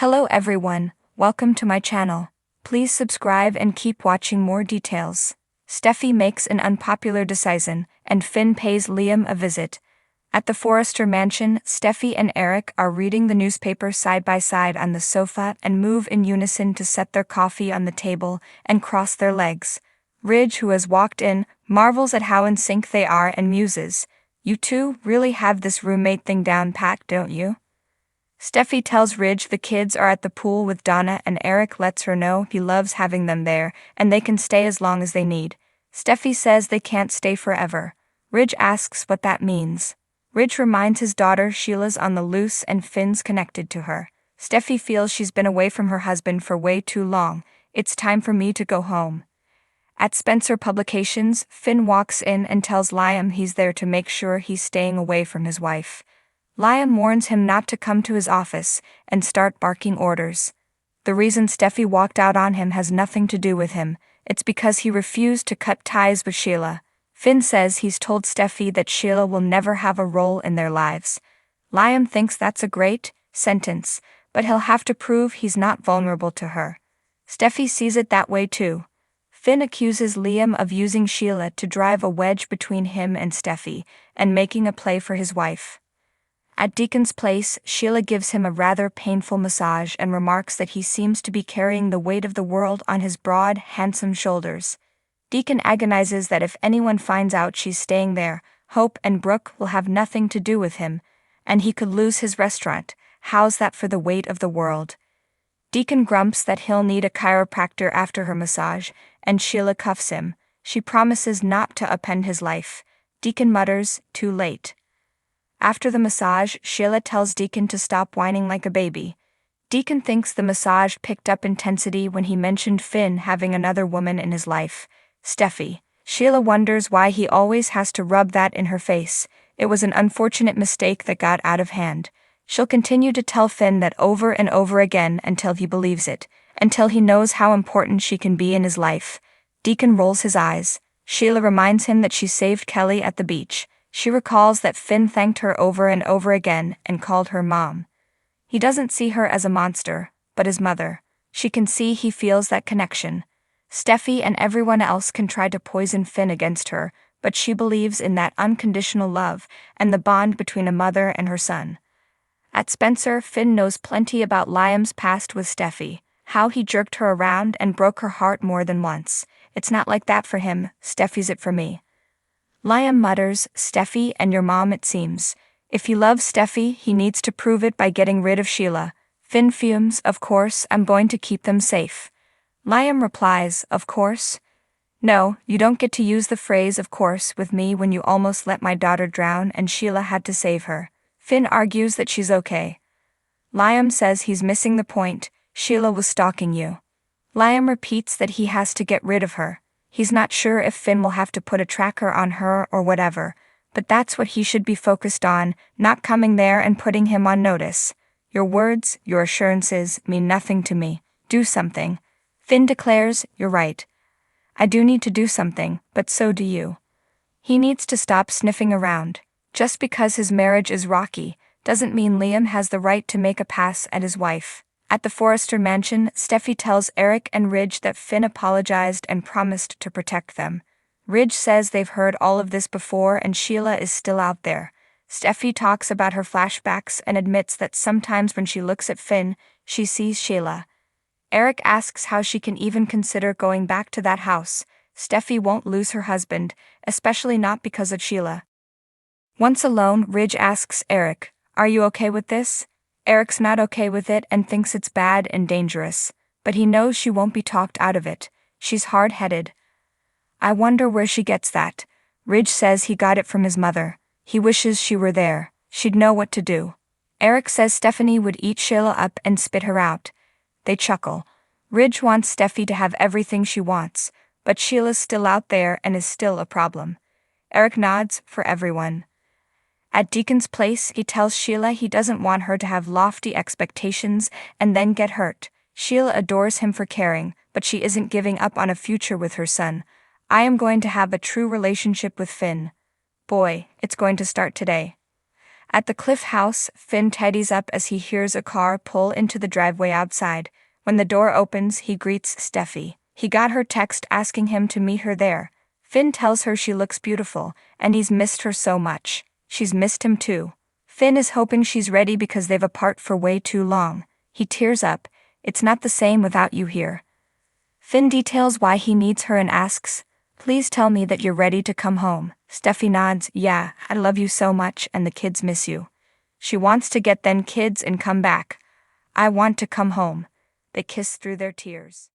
Hello everyone, welcome to my channel. Please subscribe and keep watching more details. Steffy makes an unpopular Decison, and Finn pays Liam a visit. At the Forrester mansion, Steffy and Eric are reading the newspaper side by side on the sofa and move in unison to set their coffee on the table and cross their legs. Ridge, who has walked in, marvels at how in sync they are and muses, "You two really have this roommate thing down pat, don't you?" Steffy tells Ridge the kids are at the pool with Donna, and Eric lets her know he loves having them there and they can stay as long as they need. Steffy says they can't stay forever. Ridge asks what that means. Ridge reminds his daughter Sheila's on the loose and Finn's connected to her. Steffy feels she's been away from her husband for way too long. "It's time for me to go home." At Spencer Publications, Finn walks in and tells Liam he's there to make sure he's staying away from his wife. Liam warns him not to come to his office and start barking orders. The reason Steffy walked out on him has nothing to do with him. It's because he refused to cut ties with Sheila. Finn says he's told Steffy that Sheila will never have a role in their lives. Liam thinks that's a great sentence, but he'll have to prove he's not vulnerable to her. Steffy sees it that way too. Finn accuses Liam of using Sheila to drive a wedge between him and Steffy and making a play for his wife. At Deacon's place, Sheila gives him a rather painful massage and remarks that he seems to be carrying the weight of the world on his broad, handsome shoulders. Deacon agonizes that if anyone finds out she's staying there, Hope and Brooke will have nothing to do with him, and he could lose his restaurant. How's that for the weight of the world? Deacon grumps that he'll need a chiropractor after her massage, and Sheila cuffs him. She promises not to upend his life. Deacon mutters, "Too late." After the massage, Sheila tells Deacon to stop whining like a baby. Deacon thinks the massage picked up intensity when he mentioned Finn having another woman in his life, Steffy. Sheila wonders why he always has to rub that in her face. It was an unfortunate mistake that got out of hand. She'll continue to tell Finn that over and over again until he believes it, until he knows how important she can be in his life. Deacon rolls his eyes. Sheila reminds him that she saved Kelly at the beach. She recalls that Finn thanked her over and over again and called her mom. He doesn't see her as a monster, but his mother. She can see he feels that connection. Steffy and everyone else can try to poison Finn against her, but she believes in that unconditional love and the bond between a mother and her son. At Spencer, Finn knows plenty about Liam's past with Steffy, how he jerked her around and broke her heart more than once. "It's not like that for him, Steffy's it for me." Liam mutters, "Steffy and your mom it seems. If he loves Steffy, he needs to prove it by getting rid of Sheila." Finn fumes, "Of course, I'm going to keep them safe." Liam replies, "Of course? No, you don't get to use the phrase 'of course' with me when you almost let my daughter drown and Sheila had to save her." Finn argues that she's okay. Liam says he's missing the point. "Sheila was stalking you." Liam repeats that he has to get rid of her. He's not sure if Finn will have to put a tracker on her or whatever, but that's what he should be focused on, not coming there and putting him on notice. "Your words, your assurances, mean nothing to me. Do something." Finn declares, "You're right. I do need to do something, but so do you." He needs to stop sniffing around. Just because his marriage is rocky, doesn't mean Liam has the right to make a pass at his wife. At the Forrester mansion, Steffy tells Eric and Ridge that Finn apologized and promised to protect them. Ridge says they've heard all of this before and Sheila is still out there. Steffy talks about her flashbacks and admits that sometimes when she looks at Finn, she sees Sheila. Eric asks how she can even consider going back to that house. Steffy won't lose her husband, especially not because of Sheila. Once alone, Ridge asks Eric, "Are you okay with this?" Eric's not okay with it and thinks it's bad and dangerous, but he knows she won't be talked out of it. She's hard-headed. "I wonder where she gets that." Ridge says he got it from his mother. He wishes she were there. She'd know what to do. Eric says Stephanie would eat Sheila up and spit her out. They chuckle. Ridge wants Steffy to have everything she wants, but Sheila's still out there and is still a problem. Eric nods for everyone. At Deacon's place, he tells Sheila he doesn't want her to have lofty expectations and then get hurt. Sheila adores him for caring, but she isn't giving up on a future with her son. "I am going to have a true relationship with Finn. Boy, it's going to start today." At the Cliff house, Finn tidies up as he hears a car pull into the driveway outside. When the door opens, he greets Steffy. He got her text asking him to meet her there. Finn tells her she looks beautiful, and he's missed her so much. She's missed him too. Finn is hoping she's ready because they've apart for way too long. He tears up. It's not the same without you here. Finn details why he needs her and asks, "Please tell me that you're ready to come home." Steffy nods, "Yeah, I love you so much and the kids miss you." She wants to get them kids and come back. "I want to come home." They kiss through their tears.